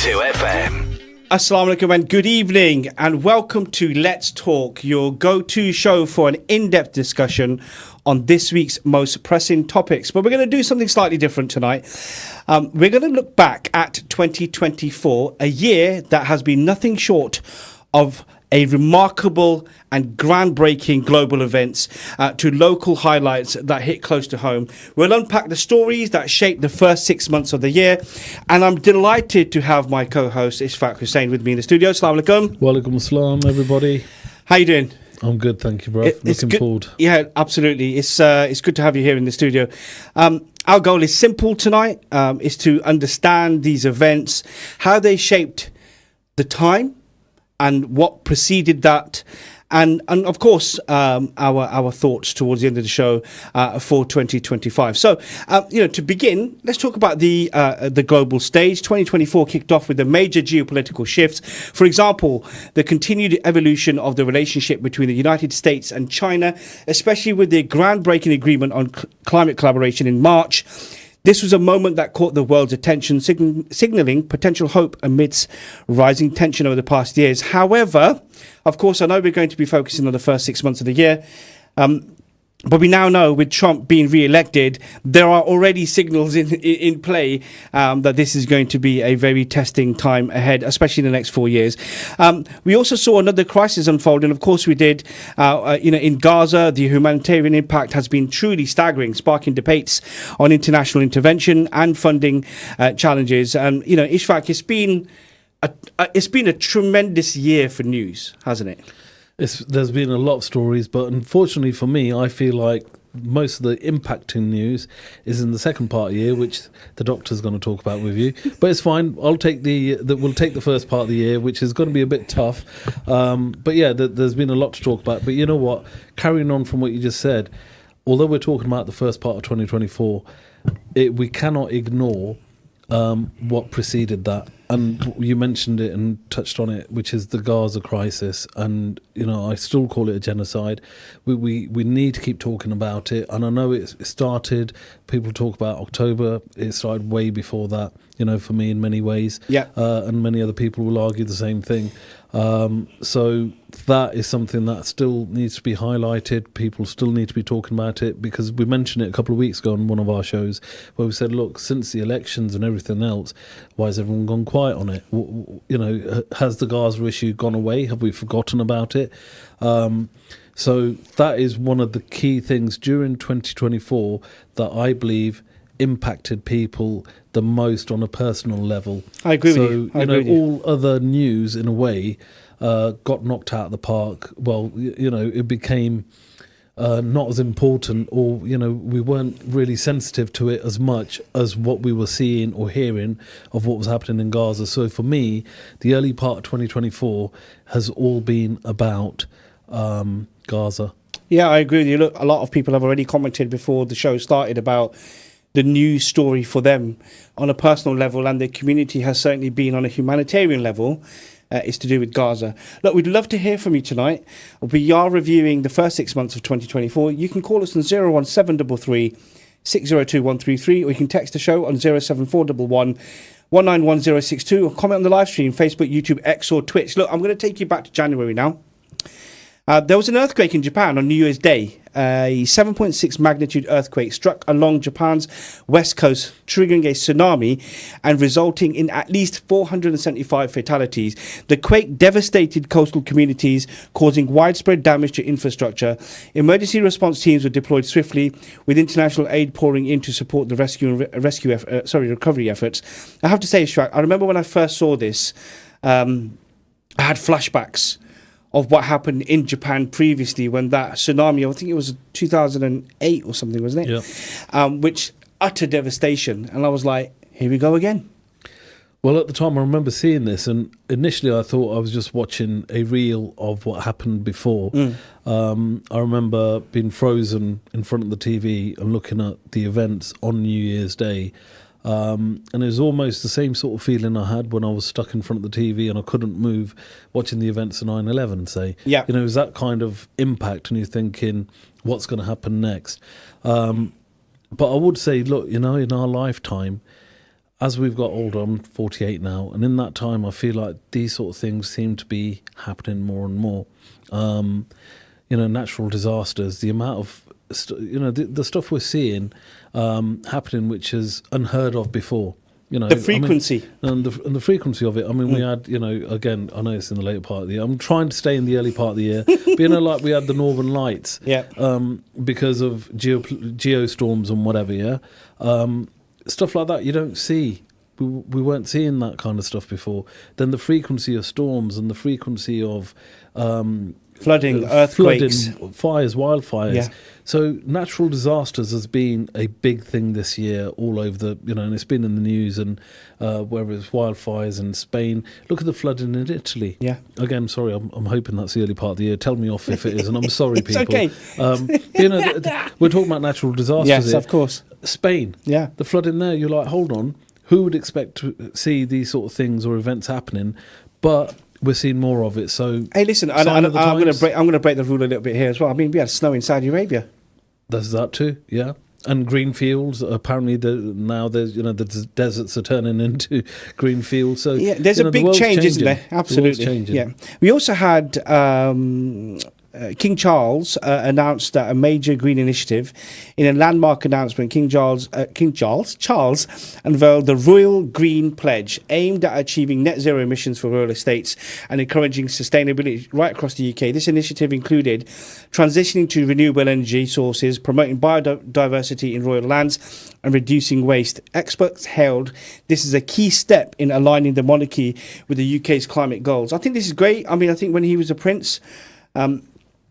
FM. Assalamu alaikum and good evening, and welcome to Let's Talk, your go-to show for an in-depth discussion on this week's most pressing topics. But we're going to do something slightly different tonight. We're going to look back at 2024, a year that has been nothing short of a remarkable and groundbreaking global events to local highlights that hit close to home. We'll unpack the stories that shaped the first 6 months of the year, and I'm delighted to have my co-host Ishfaq Hussain with me in the studio. Assalamu alaikum. Walaikum assalam, everybody. How you doing? I'm good, thank you, bro. Looking forward. Yeah, absolutely. It's good to have you here in the studio. Our goal is simple tonight, is to understand these events, how they shaped the time and what preceded that, and of course our thoughts towards the end of the show for 2025. So to begin, let's talk about the global stage. 2024 kicked off with a major geopolitical shifts. For example, the continued evolution of the relationship between the United States and China, especially with the groundbreaking agreement on climate collaboration in March. This was a moment that caught the world's attention, signalling potential hope amidst rising tension over the past years. However, of course, I know we're going to be focusing on the first 6 months of the year. But we now know, with Trump being re-elected, there are already signals in play that this is going to be a very testing time ahead, especially in the next 4 years. We also saw another crisis unfold, and of course we did. In Gaza, the humanitarian impact has been truly staggering, sparking debates on international intervention and funding challenges. And Ishfaq, it's been a tremendous year for news, hasn't it? There's been a lot of stories, but unfortunately for me, I feel like most of the impacting news is in the second part of the year, which the doctor's going to talk about with you. But it's fine. We'll take the first part of the year, which is going to be a bit tough. But yeah, there's been a lot to talk about. But you know what? Carrying on from what you just said, although we're talking about the first part of 2024, we cannot ignore what preceded that. And you mentioned it and touched on it, which is the Gaza crisis. And, I still call it a genocide. We need to keep talking about it. And I know it started, people talk about October. It started way before that, for me in many ways. Yeah. And many other people will argue the same thing. So that is something that still needs to be highlighted. People still need to be talking about it, because we mentioned it a couple of weeks ago on one of our shows where we said, look, since the elections and everything else, why has everyone gone quiet on it? Has the Gaza issue gone away? Have we forgotten about it? So that is one of the key things during 2024 that I believe impacted people the most on a personal level. I agree with you. All other news in a way got knocked out of the park. Well, it became not as important, or we weren't really sensitive to it as much as what we were seeing or hearing of what was happening in Gaza. So for me, the early part of 2024 has all been about Gaza. Yeah, I agree with you. Look, a lot of people have already commented before the show started about the news story for them on a personal level, and the community has certainly been on a humanitarian level. It's to do with Gaza. Look, we'd love to hear from you tonight. We are reviewing the first 6 months of 2024. You can call us on 01733 602 133, or you can text the show on 07411 191062, or comment on the live stream, Facebook, YouTube, X, or Twitch. Look, I'm going to take you back to January now. There was an earthquake in Japan on New Year's Day. A 7.6 magnitude earthquake struck along Japan's west coast, triggering a tsunami and resulting in at least 475 fatalities. The quake devastated coastal communities, causing widespread damage to infrastructure. Emergency response teams were deployed swiftly, with international aid pouring in to support the recovery efforts. I have to say, Ishfaq, I remember when I first saw this, I had flashbacks of what happened in Japan previously when that tsunami, I think it was 2008 or something, wasn't it? Yeah. Which utter devastation. And I was like, here we go again. Well, at the time, I remember seeing this, and initially I thought I was just watching a reel of what happened before. I remember being frozen in front of the TV and looking at the events on New Year's Day. And it was almost the same sort of feeling I had when I was stuck in front of the TV and I couldn't move, watching the events of 9/11, say. Yeah. It was that kind of impact, and you're thinking, what's going to happen next? But I would say, look, in our lifetime, as we've got older, I'm 48 now, and in that time, I feel like these sort of things seem to be happening more and more. Natural disasters, the amount of, the stuff we're seeing happening, which is unheard of before. The frequency. And the frequency of it. I mean, we had, again, I know it's in the later part of the year. I'm trying to stay in the early part of the year. But, like we had the Northern Lights. Yeah. Because of geostorms and whatever, yeah. Stuff like that you don't see. We weren't seeing that kind of stuff before. Then the frequency of storms and the frequency of flooding, earthquakes, fires, wildfires. Yeah. So natural disasters has been a big thing this year all over the, and it's been in the news, and whether it's wildfires in Spain. Look at the flooding in Italy. Yeah. Again, sorry, I'm hoping that's the early part of the year. Tell me off if it is, and I'm sorry, It's people. okay. We're talking about natural disasters Yes, here. of course. Spain. Yeah. The flooding there, you're like, hold on. Who would expect to see these sort of things or events happening? But we're seeing more of it. So, hey, listen, I'm going to break the rule a little bit here as well. I mean, we had snow in Saudi Arabia. There's that too, yeah. And green fields. Apparently, now there's the deserts are turning into green fields. So yeah, there's a big change, isn't there? Absolutely. Yeah. We also had King Charles announced that a major green initiative. In a landmark announcement, King Charles unveiled the Royal Green Pledge, aimed at achieving net zero emissions for royal estates and encouraging sustainability right across the UK. This initiative included transitioning to renewable energy sources, promoting biodiversity in royal lands, and reducing waste. Experts hailed this is a key step in aligning the monarchy with the UK's climate goals. I think this is great. I mean, I think when he was a prince,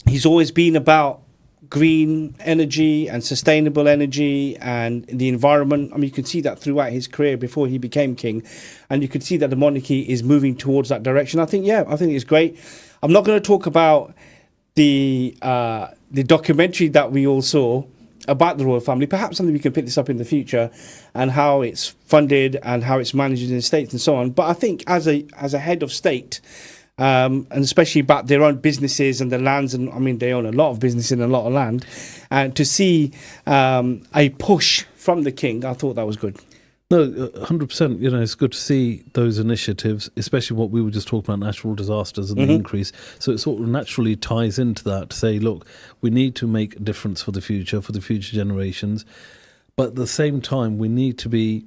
he's always been about green energy and sustainable energy and the environment. I mean, you can see that throughout his career before he became king, and you could see that the monarchy is moving towards that direction. I think it's great. I'm not going to talk about the documentary that we all saw about the royal family. Perhaps something we can pick this up in the future, and how it's funded and how it's managed in the states and so on. But I think as a head of state, and especially about their own businesses and the lands, and I mean they own a lot of business and a lot of land, and to see a push from the king, I thought that was good. No, 100%. It's good to see those initiatives, especially what we were just talking about, natural disasters and the increase. So it sort of naturally ties into that to say, look, we need to make a difference for the future generations, but at the same time, we need to be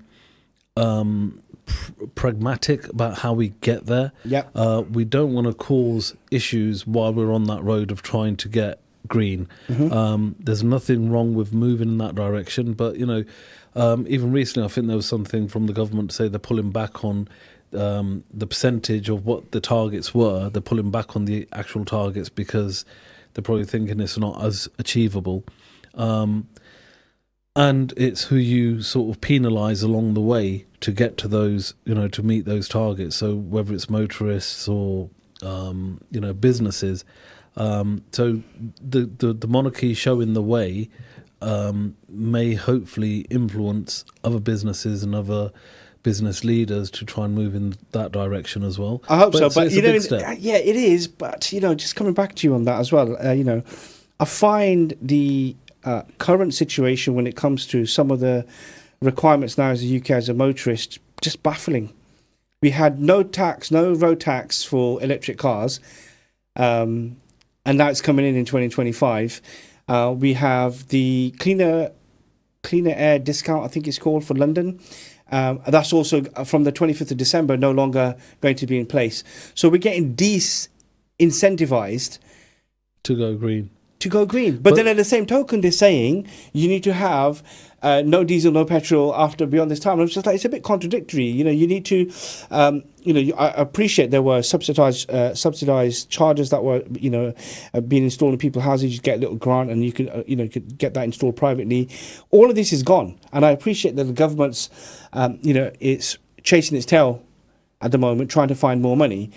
pragmatic about how we get there. Yep. We don't want to cause issues while we're on that road of trying to get green. There's nothing wrong with moving in that direction, but even recently I think there was something from the government to say they're pulling back on the percentage of what the targets were. They're pulling back on the actual targets because they're probably thinking it's not as achievable. And it's who you sort of penalise along the way to get to those, to meet those targets. So whether it's motorists or, businesses. So the monarchy showing the way may hopefully influence other businesses and other business leaders to try and move in that direction as well. I hope so. But it's a big step. Yeah, it is. But just coming back to you on that as well. I find the current situation when it comes to some of the requirements now as the UK as a motorist just baffling. We had no road tax for electric cars, and now it's coming in 2025. We have the cleaner air discount, I think it's called, for London. That's also from the 25th of December no longer going to be in place. So we're getting incentivized to go green. But then at the same token, they're saying you need to have no diesel, no petrol after beyond this time. And I was just like, it's a bit contradictory. You need to, I appreciate there were subsidized chargers that were, being installed in people's houses. You get a little grant and you could get that installed privately. All of this is gone. And I appreciate that the government's, it's chasing its tail at the moment, trying to find more money.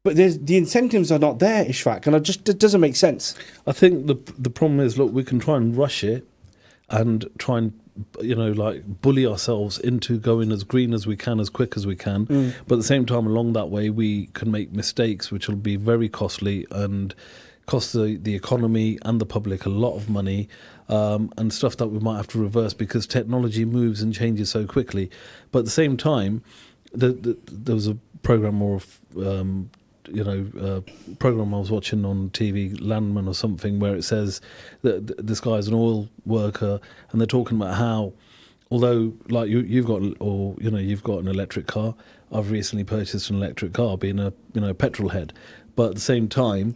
But the incentives are not there, Ishfaq, and it doesn't make sense. I think the problem is, look, we can try and rush it and try and, bully ourselves into going as green as we can, as quick as we can. But at the same time, along that way, we can make mistakes, which will be very costly and costs the economy and the public a lot of money, and stuff that we might have to reverse because technology moves and changes so quickly. But at the same time, there was a program program I was watching on TV, Landman or something, where it says that this guy's an oil worker, and they're talking about how, although like you've got an electric car, I've recently purchased an electric car, being a petrol head, but at the same time,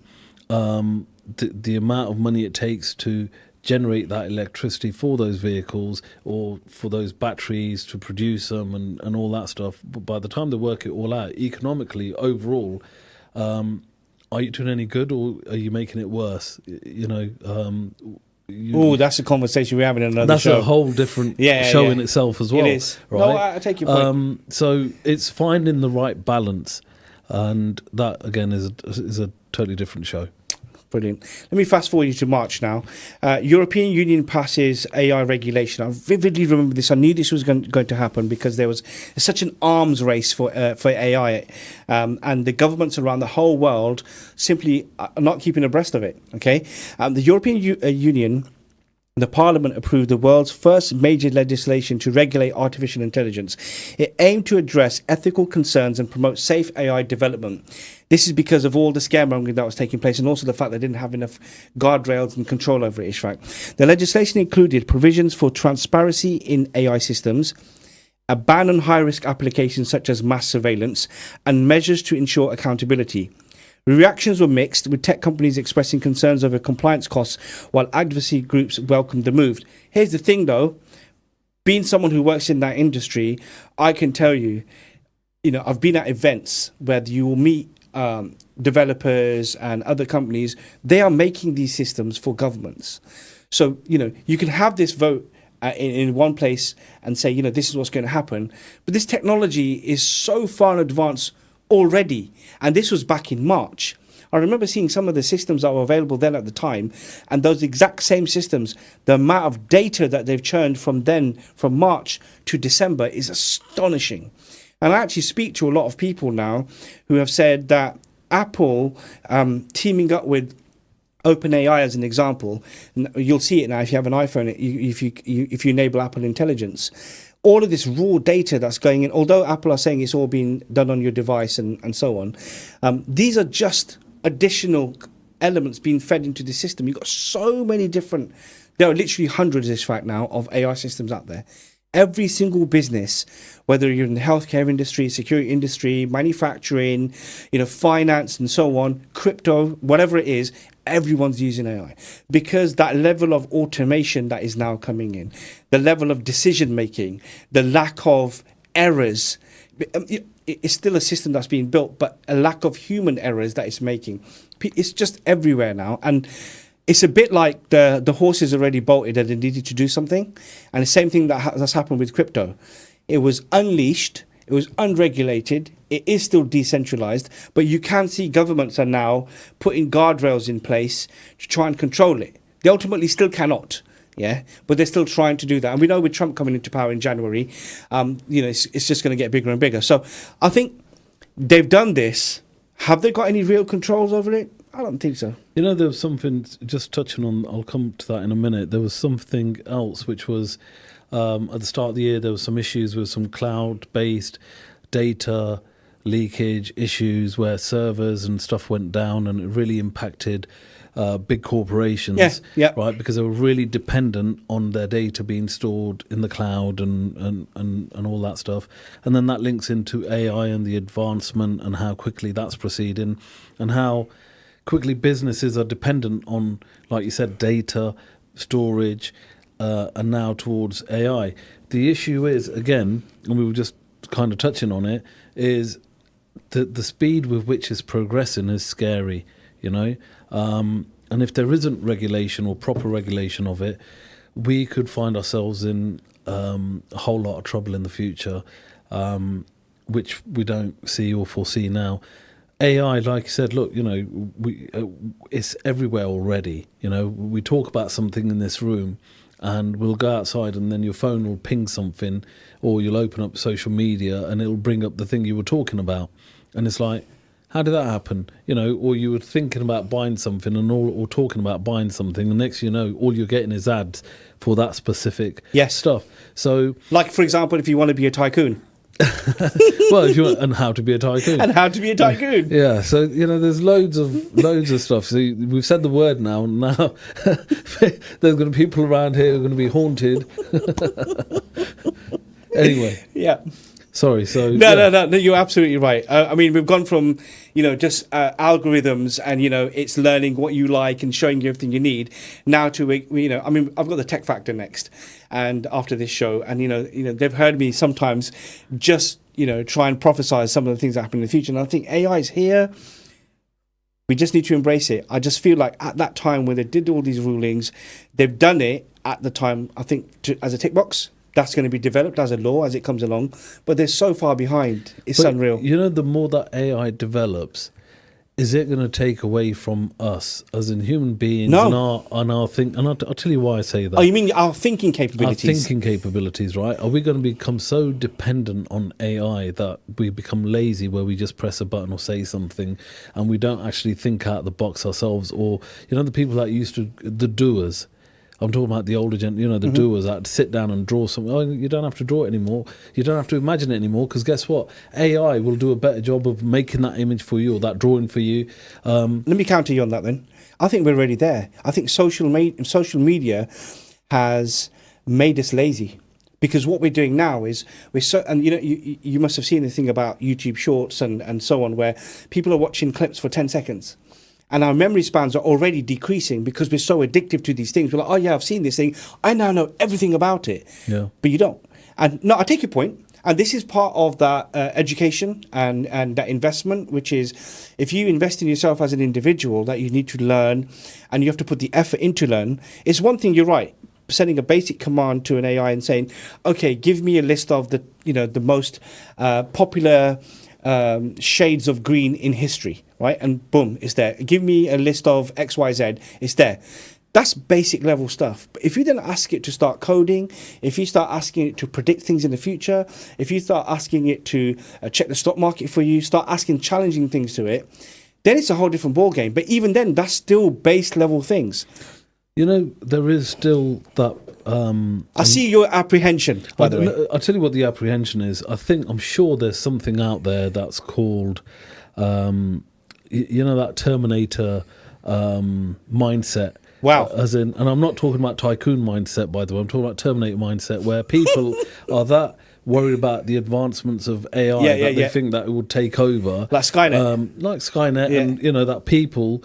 the amount of money it takes to generate that electricity for those vehicles or for those batteries to produce them and all that stuff, but by the time they work it all out economically overall, are you doing any good or are you making it worse? That's a conversation we're having in another that's show. A whole different show in itself as well. It is. Right? No, I take your point. So it's finding the right balance, and that again is a totally different show. Brilliant. Let me fast forward you to March now. European Union passes AI regulation. I vividly remember this. I knew this was going to happen because there was such an arms race for AI, and the governments around the whole world simply are not keeping abreast of it. Okay, the European Union. The Parliament approved the world's first major legislation to regulate artificial intelligence. It aimed to address ethical concerns and promote safe AI development. This is because of all the scaremongering that was taking place and also the fact they didn't have enough guardrails and control over it, Ishfaq. The legislation included provisions for transparency in AI systems, a ban on high-risk applications such as mass surveillance, and measures to ensure accountability. Reactions were mixed, with tech companies expressing concerns over compliance costs, while advocacy groups welcomed the move. Here's the thing, though. Being someone who works in that industry, I can tell you, I've been at events where you will meet developers and other companies. They are making these systems for governments. So, you can have this vote in one place and say, this is what's going to happen. But this technology is so far in advance already, and this was back in March. I remember seeing some of the systems that were available then at the time, and those exact same systems, the amount of data that they've churned from March to December is astonishing. And I actually speak to a lot of people now who have said that Apple teaming up with OpenAI as an example, you'll see it now if you have an iPhone, if you enable Apple Intelligence. All of this raw data that's going in, although Apple are saying it's all being done on your device and so on, these are just additional elements being fed into the system. You've got so many different, there are literally hundreds, in fact, now of AI systems out there. Every single business, whether you're in the healthcare industry, security industry, manufacturing, finance and so on, crypto, whatever it is, everyone's using AI because that level of automation that is now coming in, the level of decision making, the lack of errors. It's still a system that's being built, but a lack of human errors that it's making. It's just everywhere now. And it's a bit like the horses already bolted and they needed to do something. And the same thing that's happened with crypto. It was unleashed. It was unregulated. It is still decentralized, but you can see governments are now putting guardrails in place to try and control it. They ultimately still cannot, but they're still trying to do that. And we know with Trump coming into power in January, it's just going to get bigger and bigger. So I think they've done this. Have they got any real controls over it? I don't think so. There was something, just touching on, I'll come to that in a minute. There was something else which was, at the start of the year, there was some issues with some cloud-based data leakage issues where servers and stuff went down, and it really impacted big corporations, right? Because they were really dependent on their data being stored in the cloud and all that stuff. And then that links into AI and the advancement and how quickly that's proceeding and how quickly businesses are dependent on, like you said, data, storage, and now towards AI. The issue is, again, and we were just kind of touching on it, is the speed with which it's progressing is scary, and if there isn't regulation or proper regulation of it, we could find ourselves in a whole lot of trouble in the future, which we don't see or foresee now. AI, like you said, look, it's everywhere already. We talk about something in this room and we'll go outside and then your phone will ping something, or you'll open up social media and it'll bring up the thing you were talking about. And it's like, How did that happen? Or you were thinking about buying something or talking about buying something, and next you know, all you're getting is ads for that specific stuff. So, like for example, if you want to be a tycoon. Well, if you want, and how to be a tycoon, yeah. So there's loads of stuff. So we've said the word now. Now there's going to be people around here who are going to be haunted. Anyway, yeah. Sorry. So no. You're absolutely right. I mean, we've gone from just algorithms and it's learning what you like and showing you everything you need. Now to I mean, I've got the Tech Factor next, and after this show, and they've heard me sometimes just try and prophesize some of the things that happen in the future. And I think AI is here. We just need to embrace it. I just feel like at that time when they did all these rulings, they've done it at the time. I think as a tick box. That's going to be developed as a law as it comes along, but they're so far behind. It's unreal. The more that AI develops, is it going to take away from us as in human beings and our think? And I'll tell you why I say that. Oh, you mean our thinking capabilities? Our thinking capabilities, right? Are we going to become so dependent on AI that we become lazy, where we just press a button or say something, and we don't actually think out of the box ourselves? Or the people that used to, the doers. I'm talking about the older gen, the doers that sit down and draw something. Oh, you don't have to draw it anymore. You don't have to imagine it anymore, because guess what? AI will do a better job of making that image for you or that drawing for you. Let me counter you on that then. I think we're already there. I think social media has made us lazy, because what we're doing now is and you must have seen the thing about YouTube Shorts and so on, where people are watching clips for 10 seconds. And our memory spans are already decreasing because we're so addictive to these things. We're like, oh yeah, I've seen this thing. I now know everything about it. Yeah. But you don't. And no, I take your point. And this is part of that education and that investment, which is if you invest in yourself as an individual, that you need to learn and you have to put the effort into learn. It's one thing, you're right, sending a basic command to an AI and saying, okay, give me a list of the most popular shades of green in history, right? And boom, it's there. Give me a list of XYZ, it's there. That's basic level stuff. But if you then ask it to start coding, if you start asking it to predict things in the future, if you start asking it to check the stock market for you, start asking challenging things to it, then it's a whole different ball game. But even then, that's still base level things. There is still that. I see your apprehension, by the way. I'll tell you what the apprehension is. I'm sure there's something out there that's called, that Terminator mindset. Wow. As in, and I'm not talking about tycoon mindset, by the way. I'm talking about Terminator mindset, where people are that worried about the advancements of AI that they think that it would take over. Like Skynet. And, that people,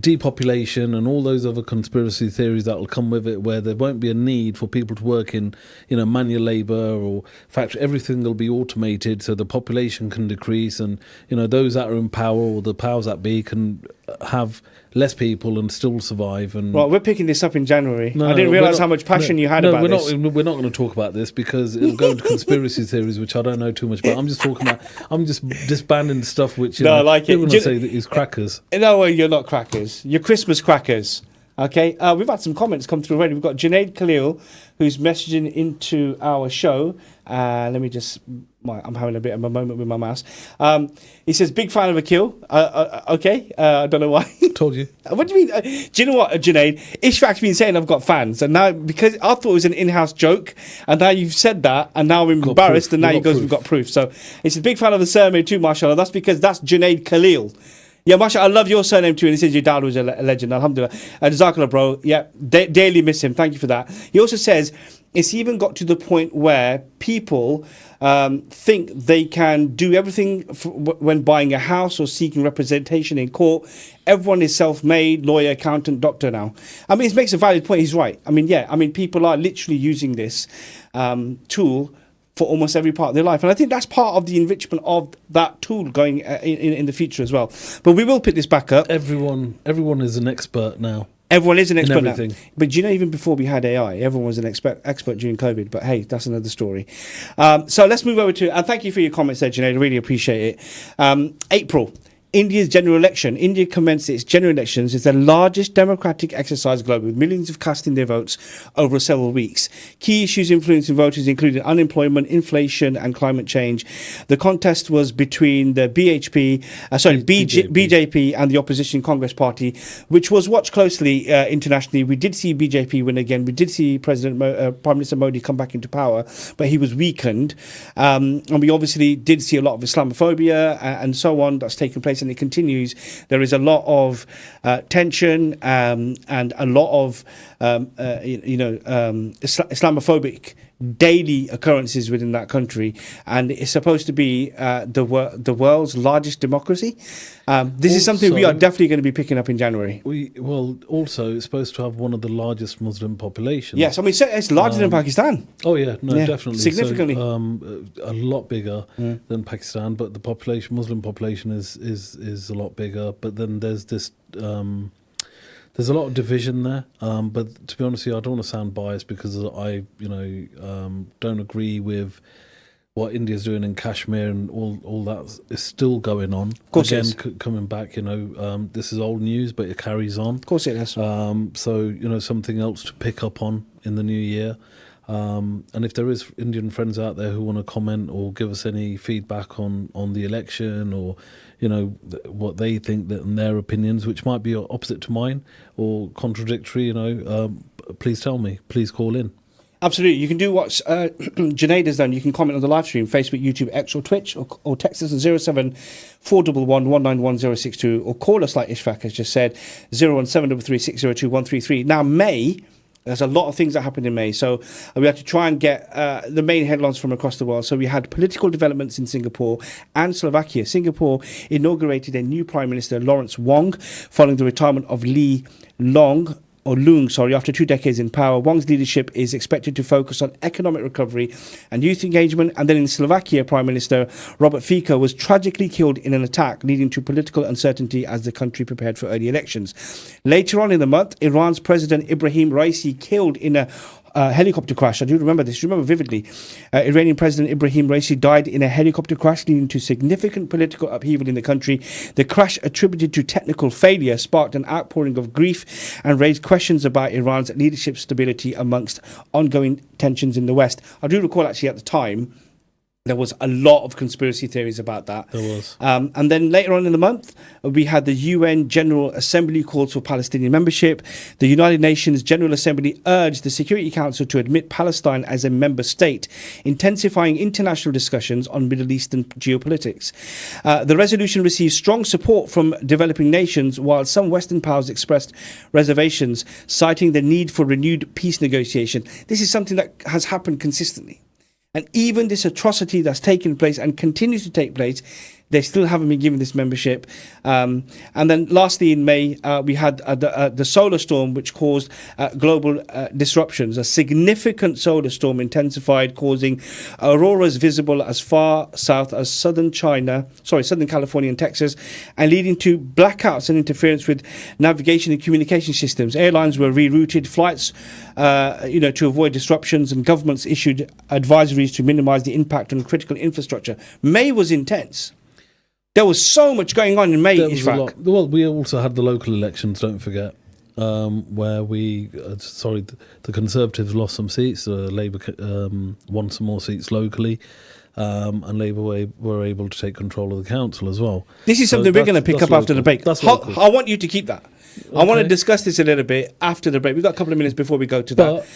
depopulation and all those other conspiracy theories that will come with it, where there won't be a need for people to work in, manual labour or factory. Everything will be automated, so the population can decrease, and, those that are in power or the powers that be can have less people and still survive. And well, we're picking this up in January. I didn't realise how much passion you had about this. We're not going to talk about this because it'll go into conspiracy theories, which I don't know too much about. I'm just disbanding stuff which I like it. People say that is crackers. No, well, you're not crackers. You're Christmas crackers. Okay, we've had some comments come through already. We've got Junaid Khalil, who's messaging into our show. Let me just... I'm having a bit of a moment with my mouse. He says, big fan of Akeel. Okay, I don't know why. Told you. What do you mean? Do you know what, Junaid? Ishfaq's been saying I've got fans, and now, because I thought it was an in-house joke, and now you've said that, and now I'm embarrassed, and now he goes, we've got proof. So he says, big fan of the surname too, mashallah. That's because that's Junaid Khalil. Yeah, mashallah, I love your surname too. And he says your dad was a legend. Alhamdulillah. Jazakallah, bro. Yeah, daily miss him. Thank you for that. He also says it's even got to the point where people think they can do everything when buying a house or seeking representation in court. Everyone is self-made, lawyer, accountant, doctor now. I mean, it makes a valid point. He's right. I mean, people are literally using this tool for almost every part of their life. And I think that's part of the enrichment of that tool going in the future as well. But we will pick this back up. Everyone is an expert now. Everyone is an expert now. But even before we had AI, everyone was an expert during COVID. But hey, that's another story. So let's move over to, and thank you for your comments there, Junaid. I really appreciate it. April. India's general election. India commenced its general elections. It's the largest democratic exercise globally, with millions of casting their votes over several weeks. Key issues influencing voters included unemployment, inflation, and climate change. The contest was between the BJP and the opposition Congress Party, which was watched closely internationally. We did see BJP win again. We did see Prime Minister Modi come back into power, but he was weakened. And we obviously did see a lot of Islamophobia and so on that's taken place, and it continues. There is a lot of tension and a lot of Islamophobic daily occurrences within that country, and it's supposed to be the world's largest democracy. This is something we are definitely going to be picking up in January. Also it's supposed to have one of the largest Muslim populations. Yes, I mean it's larger than Pakistan. Oh yeah, definitely significantly. So, a lot bigger than Pakistan, but the Muslim population is a lot bigger. But then there's this. There's a lot of division there, but to be honest with you, I don't want to sound biased because I don't agree with what India's doing in Kashmir, and all that is still going on. Of course, again, coming back, this is old news, but it carries on. Of course, it is. So something else to pick up on in the new year. And if there is Indian friends out there who want to comment or give us any feedback on the election, or what they think and their opinions, which might be opposite to mine or contradictory, please tell me. Please call in. Absolutely. You can do what Junaid has done. You can comment on the live stream, Facebook, YouTube, X, or Twitch, or text us on 07411191062, or call us like Ishfaq has just said, 01733602133. Now, May. There's a lot of things that happened in May. So we had to try and get the main headlines from across the world. So we had political developments in Singapore and Slovakia. Singapore inaugurated a new Prime Minister, Lawrence Wong, following the retirement of Leung, after 2 decades in power. Wong's leadership is expected to focus on economic recovery and youth engagement. And then in Slovakia, Prime Minister Robert Fico was tragically killed in an attack, leading to political uncertainty as the country prepared for early elections. Later on in the month, Iran's President Ibrahim Raisi killed in a helicopter crash. I do remember this. Remember vividly. Iranian President Ibrahim Raisi died in a helicopter crash, leading to significant political upheaval in the country. The crash, attributed to technical failure, sparked an outpouring of grief and raised questions about Iran's leadership stability amongst ongoing tensions in the West. I do recall actually at the time there was a lot of conspiracy theories about that. There was. And then later on in the month, we had the UN General Assembly calls for Palestinian membership. The United Nations General Assembly urged the Security Council to admit Palestine as a member state, intensifying international discussions on Middle Eastern geopolitics. The resolution received strong support from developing nations, while some Western powers expressed reservations, citing the need for renewed peace negotiation. This is something that has happened consistently. And even this atrocity that's taken place and continues to take place, they still haven't been given this membership. And then lastly, in May, we had the solar storm, which caused global disruptions. A significant solar storm intensified, causing auroras visible as far south as Southern California and Texas, and leading to blackouts and interference with navigation and communication systems. Airlines were rerouted, flights, to avoid disruptions, and governments issued advisories to minimize the impact on critical infrastructure. May was intense. There was so much going on in May, Ishfaq. Well, we also had the local elections, don't forget, where the Conservatives lost some seats, Labour won some more seats locally, and Labour were able to take control of the council as well. This is something we're going to pick up after the break. I want you to keep that. Okay. I want to discuss this a little bit after the break. We've got a couple of minutes before we go to that.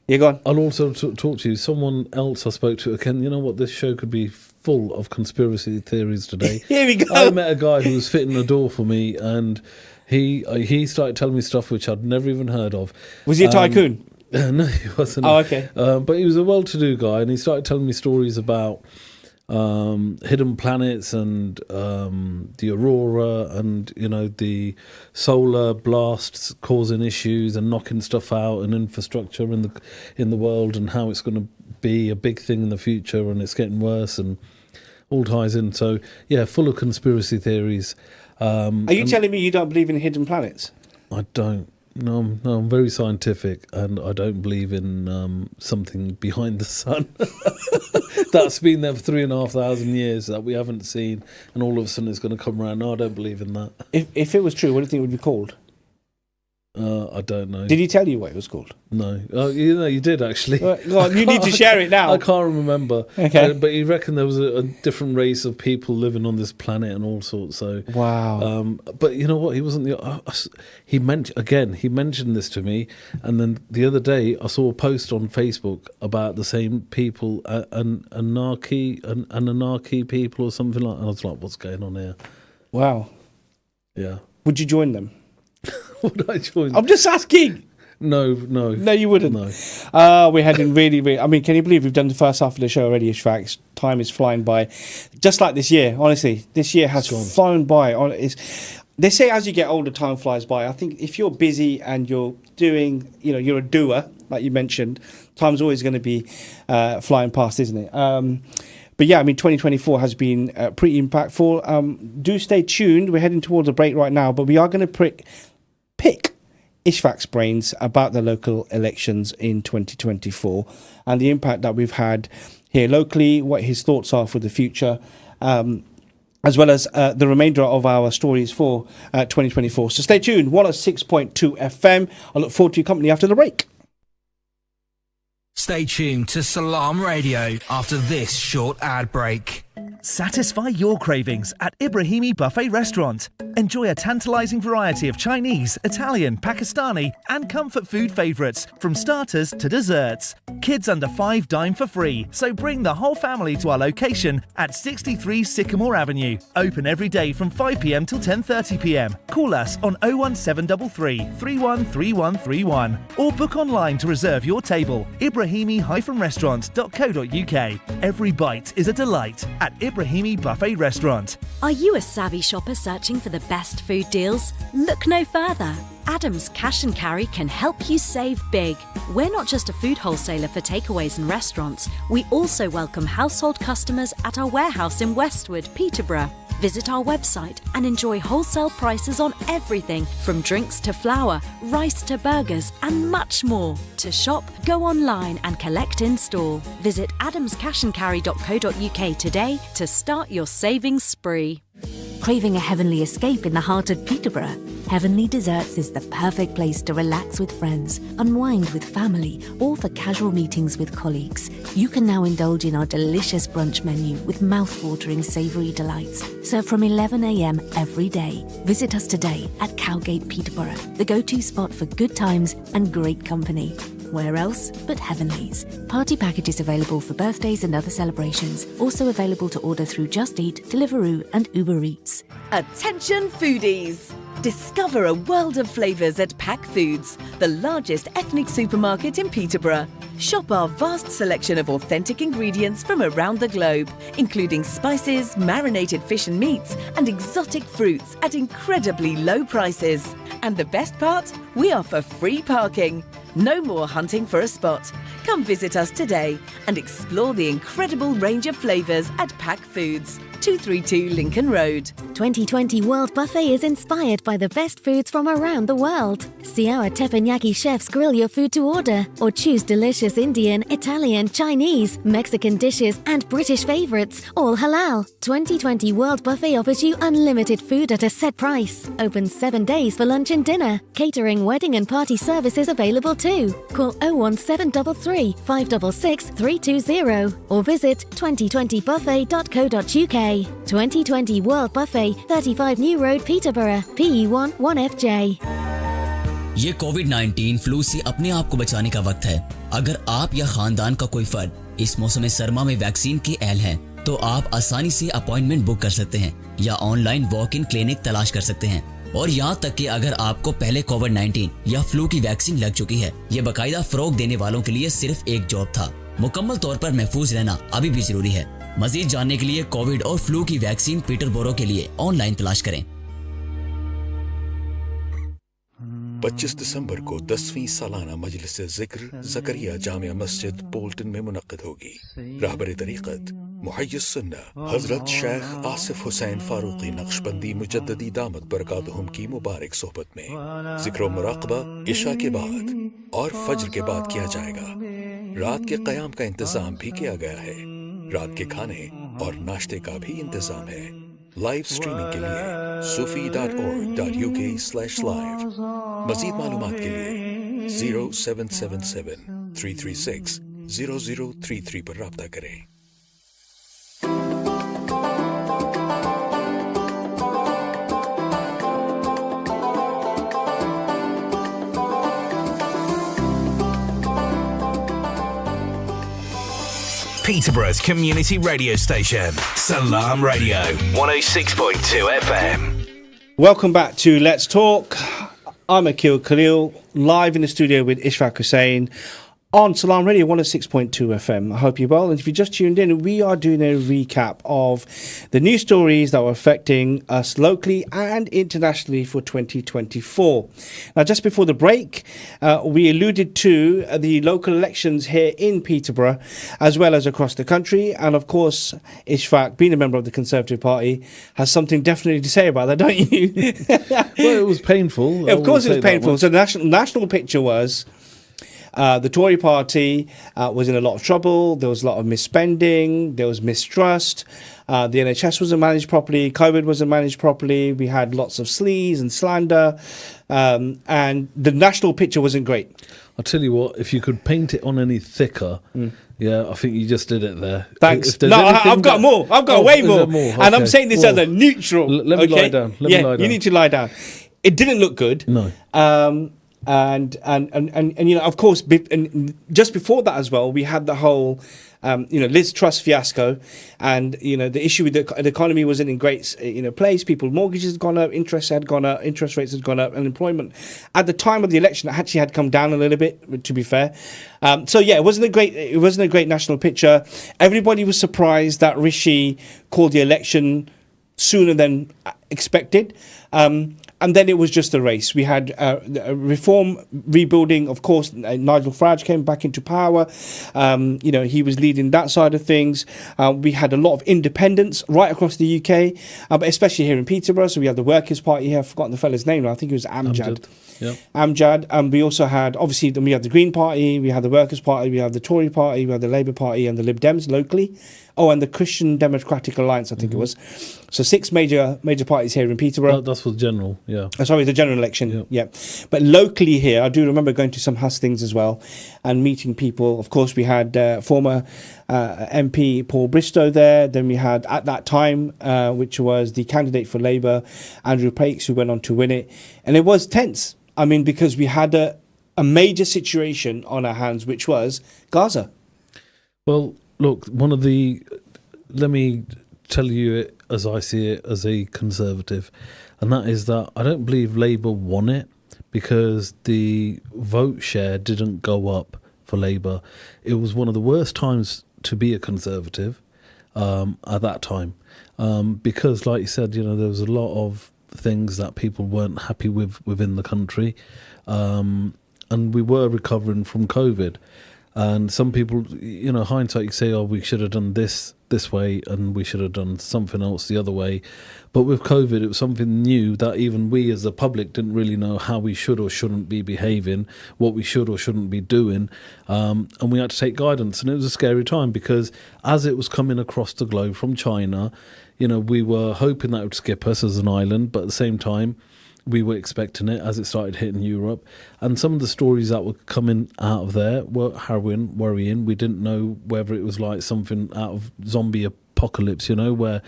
Yeah, go on. I'll also talk to you. Someone else I spoke to, again, you know what, this show could be full of conspiracy theories today. Here we go. I met a guy who was fitting a door for me, and he started telling me stuff which I'd never even heard of. Was he a tycoon? No, he wasn't. Oh, okay. But he was a well-to-do guy, and he started telling me stories about hidden planets and the aurora, and the solar blasts causing issues and knocking stuff out, and infrastructure in the world, and how it's going to be a big thing in the future, and it's getting worse, and all ties in. So yeah, full of conspiracy theories. Are you telling me you don't believe in hidden planets? I don't. No, I'm very scientific, and I don't believe in something behind the sun that's been there for 3,500 years that we haven't seen, and all of a sudden it's going to come around. No, I don't believe in that. If it was true, what do you think it would be called? I don't know. Did he tell you what it was called? No. You did actually. Go on, you need to share it now. I can't remember. Okay. But he reckoned there was a different race of people living on this planet and all sorts. So Wow. But you know what? He wasn't the. He mentioned this to me, and then the other day I saw a post on Facebook about the same people, Anunnaki people or something like. And I was like, what's going on here? Wow. Yeah. Would you join them? Would I join? I'm just asking. No, you wouldn't. No. We're heading really. I mean, can you believe we've done the first half of the show already, Ishfaq? Time is flying by. Just like this year, honestly. This year has flown by. They say as you get older, time flies by. I think if you're busy and you're doing, you're a doer, like you mentioned, time's always going to be flying past, isn't it? But yeah, I mean, 2024 has been pretty impactful. Do stay tuned. We're heading towards a break right now, but we are going to pick Ishfaq's brains about the local elections in 2024 and the impact that we've had here locally, what his thoughts are for the future, as well as the remainder of our stories for 2024. So stay tuned, 106.2 FM. I look forward to your company after the break. Stay tuned to Salam Radio after this short ad break. Satisfy your cravings at Ibrahimi Buffet Restaurant. Enjoy a tantalizing variety of Chinese, Italian, Pakistani and comfort food favourites from starters to desserts. Kids under 5 dine for free, so bring the whole family to our location at 63 Sycamore Avenue. Open every day from 5 p.m. till 10:30 p.m. Call us on 01733 313131 or book online to reserve your table. Ibrahimi-restaurant.co.uk. Every bite is a delight at Ibrahimi Buffet Restaurant. Are you a savvy shopper searching for the best food deals? Look no further. Adams Cash and Carry can help you save big. We're not just a food wholesaler for takeaways and restaurants. We also welcome household customers at our warehouse in Westwood, Peterborough. Visit our website and enjoy wholesale prices on everything from drinks to flour, rice to burgers and much more. To shop, go online and collect in store. Visit adamscashandcarry.co.uk today to start your savings spree. Craving a heavenly escape in the heart of Peterborough? Heavenly Desserts is the perfect place to relax with friends, unwind with family, or for casual meetings with colleagues. You can now indulge in our delicious brunch menu with mouth-watering savoury delights, served from 11 a.m. every day. Visit us today at Cowgate, Peterborough, the go-to spot for good times and great company. Where else but Heavenly's? Party packages available for birthdays and other celebrations. Also available to order through Just Eat, Deliveroo and Uber Eats. Attention foodies! Discover a world of flavours at Pack Foods, the largest ethnic supermarket in Peterborough. Shop our vast selection of authentic ingredients from around the globe, including spices, marinated fish and meats, and exotic fruits at incredibly low prices. And the best part? We offer free parking. No more hunting for a spot. Come visit us today and explore the incredible range of flavours at Pack Foods, 232 Lincoln Road. 2020 World Buffet is inspired by the best foods from around the world. See our teppanyaki chefs grill your food to order, or choose delicious Indian, Italian, Chinese, Mexican dishes and British favourites, all halal. 2020 World Buffet offers you unlimited food at a set price. Open 7 days for lunch and dinner. Catering, wedding and party services available too. Call 01733 566 320 or visit 2020buffet.co.uk. 2020 World Buffet, 35 New Road, Peterborough, PE1 1FJ. ये कोविड-19 flu से अपने आप को बचाने का वक्त है। अगर आप या खानदान का कोई फर्द इस मौसम सरमा में वैक्सीन के अहल हैं, तो आप आसानी से अपॉइंटमेंट बुक कर सकते हैं या ऑनलाइन वॉक इन क्लिनिक तलाश कर सकते हैं। और यहाँ तक कि अगर आपको पहले कोविड-19 या फ्लू की वैक्सीन लग चुकी है, ये बाकायदा फरोग देने वालों के लिए सिर्फ एक जॉब था। मुकम्मल तौर पर महफूज रहना अभी भी जरूरी है। मजीद जानने के लिए कोविड और फ्लू की वैक्सीन पीटरबोरो के लिए ऑनलाइन तलाश करें। 25 दिसंबर को 10वीं सालाना मजलिस ज़िक्र ज़करिया जामिया मस्जिद पोल्टन में मुनक्किद होगी। रहबर तरीक़त मुहय्य सुन्ना हजरत शेख आसिफ हुसैन फारूकी नक्शबंदी मुजद्ददी दामत बरकातहुम की मुबारक सोहबत में जिक्र मुराकबा इशा के बाद और फज्र के बाद किया जाएगा। रात के क़याम का इंतजाम भी किया गया है। रात के खाने और नाश्ते का भी इंतजाम है। लाइव स्ट्रीमिंग के लिए sufi.org.uk/live। मज़ीद मालूमात के लिए 0777 336 0033 पर राब्ता करें। Peterborough's community radio station, Salam Radio, 106.2 FM. Welcome back to Let's Talk. I'm Akeel Khalil, live in the studio with Ishfaq Hussain on Salam Radio 106.2 FM. I hope you're well. And if you just tuned in, we are doing a recap of the news stories that were affecting us locally and internationally for 2024. Now, just before the break, we alluded to the local elections here in Peterborough, as well as across the country. And of course, Ishfaq, being a member of the Conservative Party, has something definitely to say about that, don't you? Well, it was painful. Of course it was painful. So the national picture was the Tory party was in a lot of trouble. There was a lot of misspending. There was mistrust. The NHS wasn't managed properly. COVID wasn't managed properly. We had lots of sleaze and slander. And the national picture wasn't great. I'll tell you what, if you could paint it on any thicker, yeah, I think you just did it there. Thanks. No, I've got more. I've got way more. Okay. And I'm saying this as a neutral. Let me lie down. Let me lie down. You need to lie down. It didn't look good. No. And you know, of course, and just before that as well, we had the whole Liz Truss fiasco, and you know the issue with the economy wasn't in great place. People's mortgages had gone up, interest rates had gone up, unemployment at the time of the election actually had come down a little bit, to be fair. So yeah, it wasn't a great national picture. Everybody was surprised that Rishi called the election sooner than expected. And then it was just a race. We had reform, rebuilding. Of course, Nigel Farage came back into power. He was leading that side of things. We had a lot of independents right across the UK, but especially here in Peterborough. So we had the Workers' Party here. I've forgotten the fella's name. I think it was Amjad. Yep. Amjad. We also had, obviously, then we had the Green Party, we had the Workers' Party, we had the Tory Party, we had the Labour Party and the Lib Dems locally. Oh, and the Christian Democratic Alliance, I think it was. So 6 major parties here in Peterborough. That's for the general, yeah. Sorry, the general election, yeah. But locally here, I do remember going to some hustings as well and meeting people. Of course, we had former MP Paul Bristow there. Then we had, at that time, which was the candidate for Labour, Andrew Pakes, who went on to win it. And it was tense. I mean, because we had a major situation on our hands, which was Gaza. Well, look, let me tell you it as I see it as a Conservative, and that is that I don't believe Labour won it because the vote share didn't go up for Labour. It was one of the worst times to be a Conservative at that time because, like you said, there was a lot of things that people weren't happy with within the country, and we were recovering from COVID. And some people, hindsight, you say, oh, we should have done this way and we should have done something else the other way. But with COVID, it was something new that even we as the public didn't really know how we should or shouldn't be behaving, what we should or shouldn't be doing. And we had to take guidance. And it was a scary time because as it was coming across the globe from China, we were hoping that it would skip us as an island. But at the same time, we were expecting it as it started hitting Europe. And some of the stories that were coming out of there were harrowing, worrying. We didn't know whether it was like something out of zombie apocalypse, where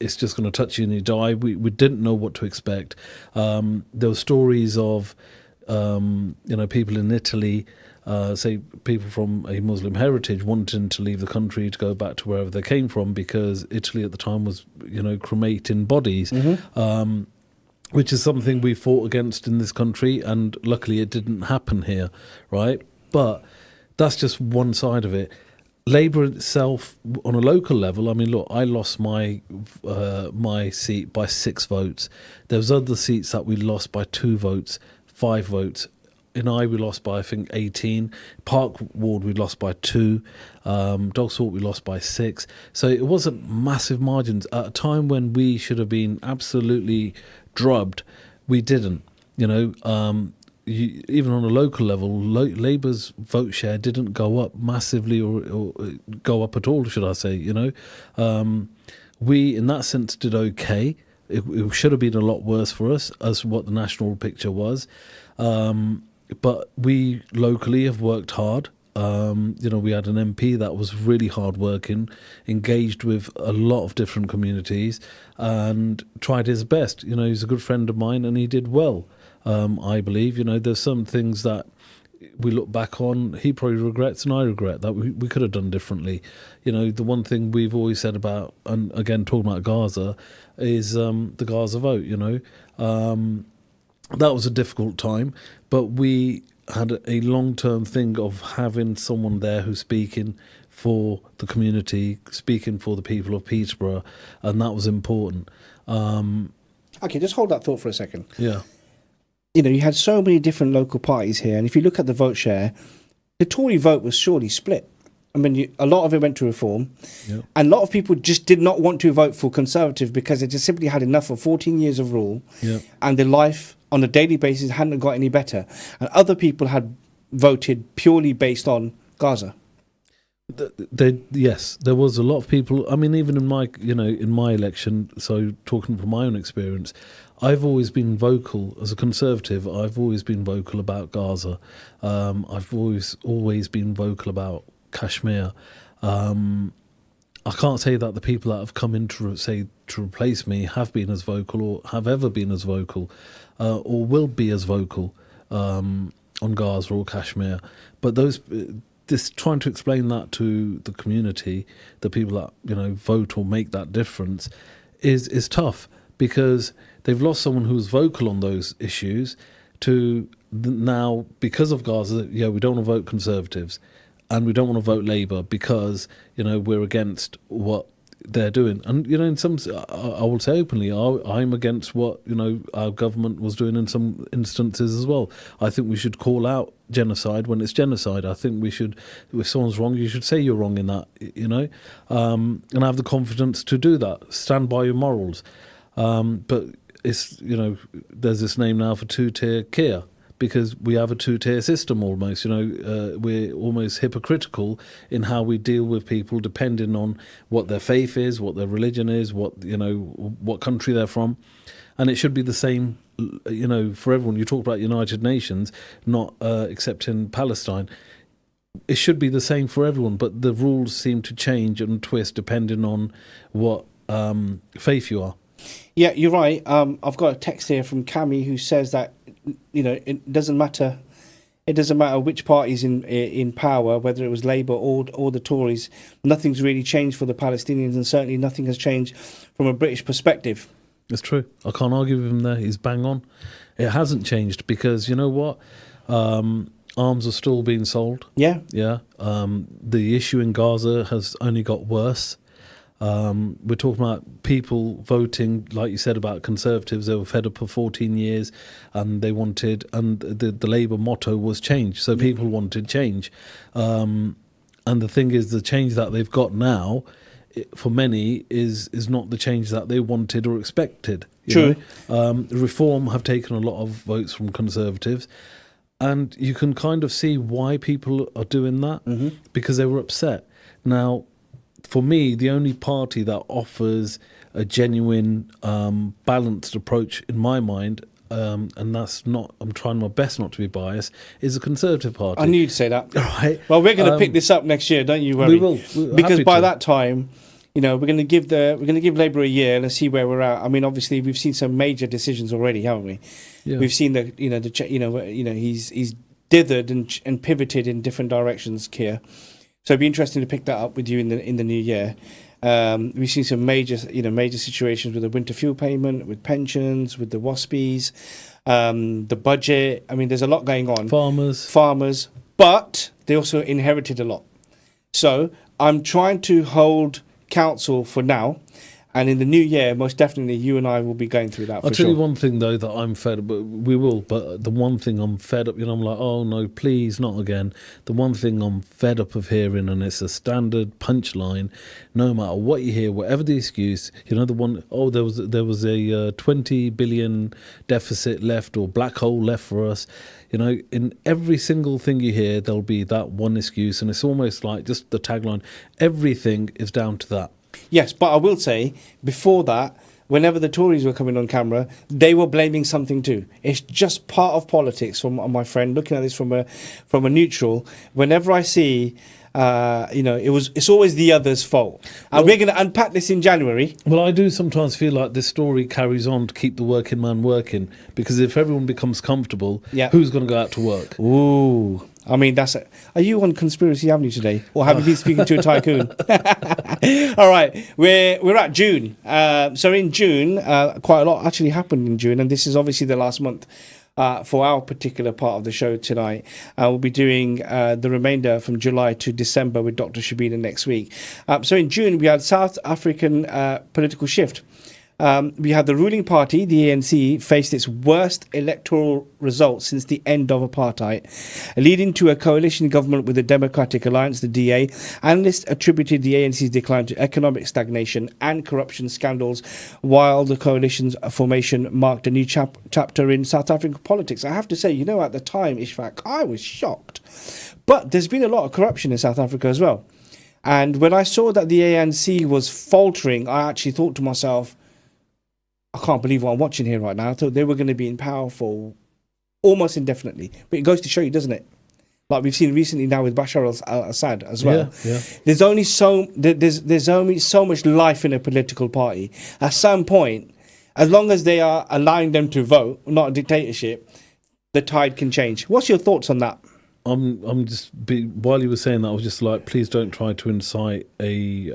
it's just going to touch you and you die. We didn't know what to expect. There were stories of, people in Italy, say people from a Muslim heritage wanting to leave the country to go back to wherever they came from because Italy at the time was, cremating bodies. Mm-hmm. Which is something we fought against in this country, and luckily it didn't happen here, right? But that's just one side of it. Labour itself, on a local level, I mean, look, I lost my seat by 6 votes. There was other seats that we lost by 2 votes, 5 votes. in I we lost by I think 18. Park Ward we lost by 2. Dogsthorpe we lost by 6. So it wasn't massive margins at a time when we should have been absolutely drubbed. We didn't. Even on a local level, Labour's vote share didn't go up massively or go up at all, should I say, We, in that sense, did okay. It should have been a lot worse for us as what the national picture was. But we locally have worked hard. We had an MP that was really hard working, engaged with a lot of different communities and tried his best. He's a good friend of mine and he did well. I believe, there's some things that we look back on, he probably regrets and I regret that we could have done differently. The one thing we've always said about, and again, talking about Gaza, is the Gaza vote, that was a difficult time, but we had a long-term thing of having someone there who's speaking for the community, speaking for the people of Peterborough, and that was important. Okay, just hold that thought for a second. Yeah. You had so many different local parties here, and if you look at the vote share, the Tory vote was surely split. I mean, a lot of it went to Reform, and a lot of people just did not want to vote for Conservative because they just simply had enough of 14 years of rule, and their life on a daily basis hadn't got any better. And other people had voted purely based on Gaza. Yes, there was a lot of people. I mean, even in my election, so talking from my own experience, I've always been vocal as a Conservative. I've always been vocal about Gaza. I've always been vocal about Kashmir. I can't say that the people that have come in to replace me have been as vocal or have ever been as vocal or will be as vocal on Gaza or Kashmir. But this trying to explain that to the community, the people that vote or make that difference, is tough because they've lost someone who's vocal on those issues to now, because of Gaza, we don't want to vote Conservatives and we don't want to vote Labour because, we're against what they're doing. And, in some, I will say openly, I'm against what, our government was doing in some instances as well. I think we should call out genocide when it's genocide. I think we should, if someone's wrong, you should say you're wrong in that, and have the confidence to do that. Stand by your morals. But it's, there's this name now for two-tier Kia because we have a two-tier system almost. We're almost hypocritical in how we deal with people depending on what their faith is, what their religion is, what country they're from. And it should be the same, for everyone. You talk about United Nations not accepting Palestine. It should be the same for everyone, but the rules seem to change and twist depending on what faith you are. Yeah, you're right. I've got a text here from Cami who says that it doesn't matter. It doesn't matter which party's in power, whether it was Labour or the Tories. Nothing's really changed for the Palestinians, and certainly nothing has changed from a British perspective. It's true. I can't argue with him there. He's bang on. It hasn't changed because you know what? Arms are still being sold. Yeah. Yeah. The issue in Gaza has only got worse. We're talking about people voting, like you said, about Conservatives. They were fed up for 14 years and they wanted, and the Labour motto was change. So people wanted change. And the thing is, the change that they've got now, for many, is not the change that they wanted or expected. True. Reform have taken a lot of votes from Conservatives. And you can kind of see why people are doing that, because they were upset. Now, for me, the only party that offers a genuine, balanced approach in my mind, and that's not, I'm trying my best not to be biased, is the Conservative Party. I knew you'd say that. Right. Well, we're going to pick this up next year, don't you worry. We will. Because by that time, we're going to give Labour a year. Let's see where we're at. I mean, obviously, we've seen some major decisions already, haven't we? Yeah. We've seen that he's dithered and pivoted in different directions, Keir. So it'd be interesting to pick that up with you in the new year. We've seen some major situations with the winter fuel payment, with pensions, with the WASPs, the budget. I mean, there's a lot going on. Farmers, but they also inherited a lot. So I'm trying to hold counsel for now, And in the new year, most definitely, you and I will be going through that. I'll for tell sure. you one thing though that I'm fed up. But we will. But the one thing I'm fed up. I'm like, oh no, please, not again. The one thing I'm fed up of hearing, and it's a standard punchline, no matter what you hear, whatever the excuse. The one. Oh, there was a 20 billion deficit left or black hole left for us. In every single thing you hear, there'll be that one excuse, and it's almost like just the tagline. Everything is down to that. Yes, but I will say, before that, whenever the Tories were coming on camera, they were blaming something too. It's just part of politics. From my friend looking at this from a neutral, whenever I see, it's always the other's fault. And we're going to unpack this in January. Well, I do sometimes feel like this story carries on to keep the working man working, because if everyone becomes comfortable, who's going to go out to work? Ooh. I mean, are you on Conspiracy Avenue today? Or have you been speaking to a tycoon? All right, we're at June. So in June, quite a lot actually happened in June, and this is obviously the last month for our particular part of the show tonight. We'll be doing the remainder from July to December with Dr. Shabina next week. So in June, we had South African political shift. We had the ruling party, the ANC, faced its worst electoral results since the end of apartheid, leading to a coalition government with the Democratic Alliance, the DA. Analysts attributed the ANC's decline to economic stagnation and corruption scandals, while the coalition's formation marked a new chapter in South African politics. I have to say, at the time, Ishfaq, I was shocked. But there's been a lot of corruption in South Africa as well. And when I saw that the ANC was faltering, I actually thought to myself, I can't believe what I'm watching here right now. I thought they were going to be in power for almost indefinitely. But it goes to show you, doesn't it? Like we've seen recently now with Bashar al-Assad as well. Yeah. There's only so much life in a political party. At some point, as long as they are allowing them to vote, not a dictatorship, the tide can change. What's your thoughts on that? While you were saying that, I was just like, please don't try to incite a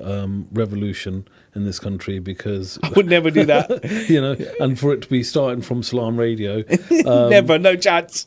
revolution in this country, because I would never do that. And for it to be starting from Salam Radio, never, no chance.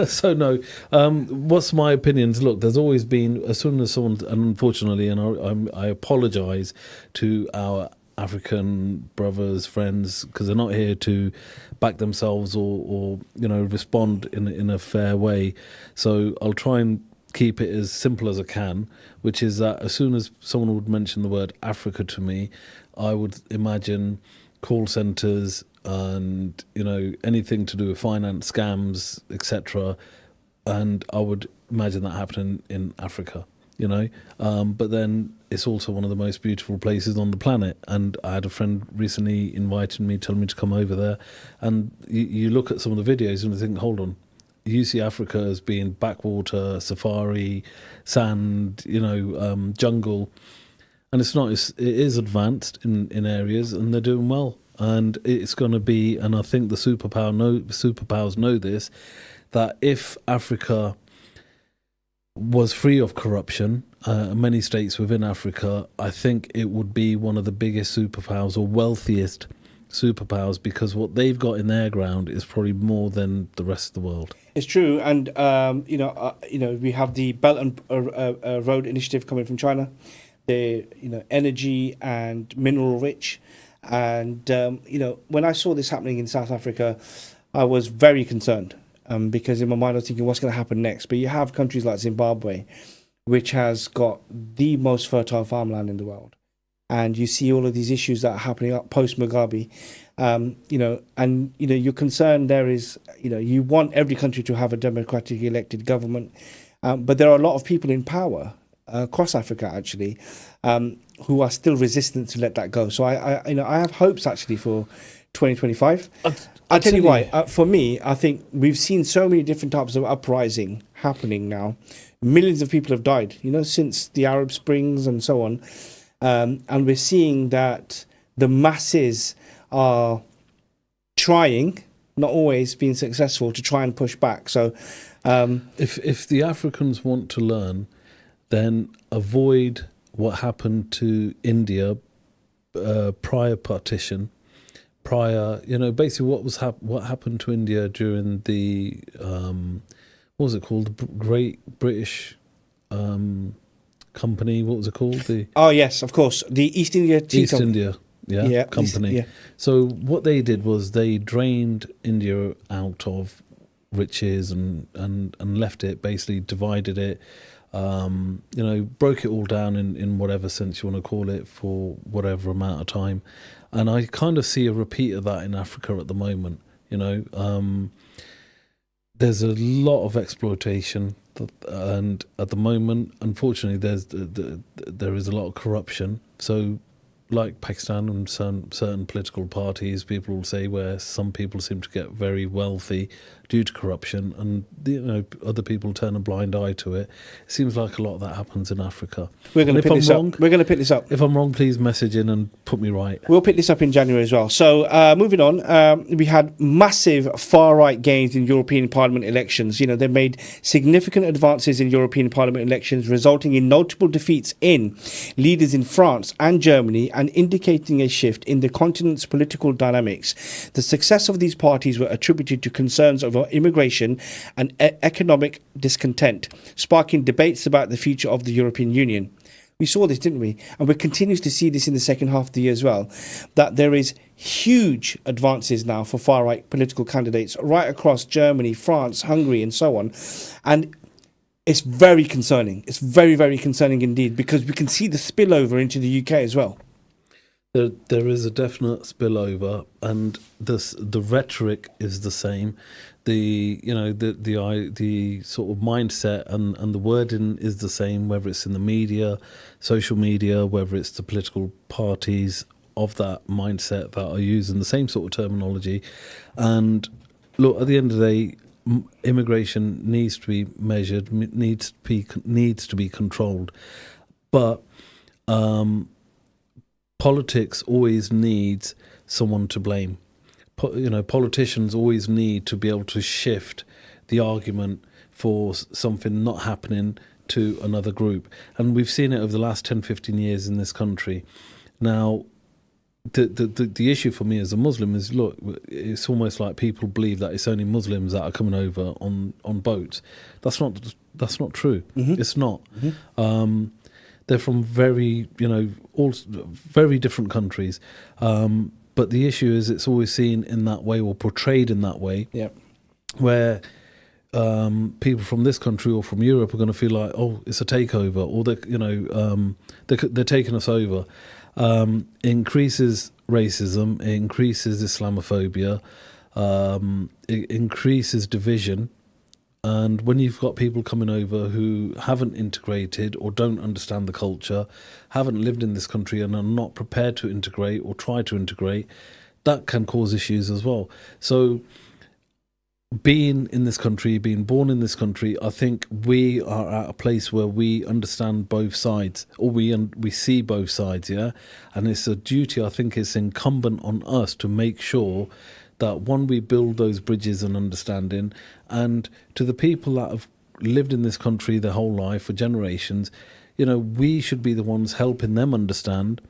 So no, what's my opinions? Look, there's always been, as soon as someone, and unfortunately, and I apologise to our African brothers, friends, because they're not here to back themselves or respond in a fair way. So I'll try and keep it as simple as I can, which is that as soon as someone would mention the word Africa to me, I would imagine call centres and anything to do with finance scams, etc. And I would imagine that happening in Africa. But then it's also one of the most beautiful places on the planet, and I had a friend recently invited me, telling me to come over there, and you look at some of the videos and you think, hold on, you see Africa as being backwater, safari, sand, jungle, and it's not. It is advanced in areas, and they're doing well, and it's going to be, and I think the superpowers know this, that if Africa was free of corruption, many states within Africa, I think it would be one of the biggest superpowers or wealthiest superpowers, because what they've got in their ground is probably more than the rest of the world. It's true, and we have the Belt and Road Initiative coming from China. They're energy and mineral rich, and when I saw this happening in South Africa, I was very concerned. Because in my mind I was thinking, what's going to happen next? But you have countries like Zimbabwe, which has got the most fertile farmland in the world. And you see all of these issues that are happening up post-Mugabe. Your concern there is, you want every country to have a democratically elected government. But there are a lot of people in power across Africa, actually, who are still resistant to let that go. So I have hopes, actually, for 2025. I'll tell you why. For me, I think we've seen so many different types of uprising happening now. Millions of people have died, since the Arab Springs and so on. And we're seeing that the masses are trying, not always being successful, to try and push back. So if the Africans want to learn, then avoid what happened to India prior partition. Basically what happened to India during the what was it called, the Great British Company? What was it called? Oh yes, of course, the East India Tea East India. company. Yeah. So what they did was they drained India out of riches and left it, basically divided it, broke it all down in whatever sense you want to call it for whatever amount of time. And I kind of see a repeat of that in Africa at the moment. There's a lot of exploitation, and at the moment, unfortunately, there is a lot of corruption. So, like Pakistan and certain political parties, people will say where some people seem to get very wealthy due to corruption, and other people turn a blind eye to it. It seems like a lot of that happens in Africa. We're going to pick this up. We're going to pick this up. If I'm wrong, please message in and put me right. We'll pick this up in January as well. So moving on, we had massive far-right gains in European Parliament elections. They made significant advances in European Parliament elections, resulting in notable defeats in leaders in France and Germany, and indicating a shift in the continent's political dynamics. The success of these parties were attributed to concerns over immigration and economic discontent, sparking debates about the future of the European Union. We saw this, didn't we? And we continue to see this in the second half of the year as well, that there is huge advances now for far-right political candidates right across Germany, France, Hungary, and so on. And it's very concerning. It's very, very concerning indeed, because we can see the spillover into the UK as well. There is a definite spillover, and the rhetoric is the same. The sort of mindset and the wording is the same, whether it's in the media, social media, whether it's the political parties of that mindset that are using the same sort of terminology. And look, at the end of the day, immigration needs to be measured, needs to be controlled, but politics always needs someone to blame. Politicians always need to be able to shift the argument for something not happening to another group. And we've seen it over the last 10, 15 years in this country. Now, the issue for me as a Muslim is, look, it's almost like people believe that it's only Muslims that are coming over on boats. That's not true. Mm-hmm. It's not. Mm-hmm. They're from very different countries. But the issue is it's always seen in that way or portrayed in that way, where people from this country or from Europe are going to feel like, oh, it's a takeover, or they're taking us over. It increases racism, it increases Islamophobia, it increases division. And when you've got people coming over who haven't integrated or don't understand the culture, haven't lived in this country and are not prepared to integrate or try to integrate, that can cause issues as well. So being in this country, being born in this country, I think we are at a place where we understand both sides, or we see both sides, yeah? And it's a duty, I think it's incumbent on us to make sure that, one, we build those bridges and understanding, and to the people that have lived in this country their whole life for generations, we should be the ones helping them understand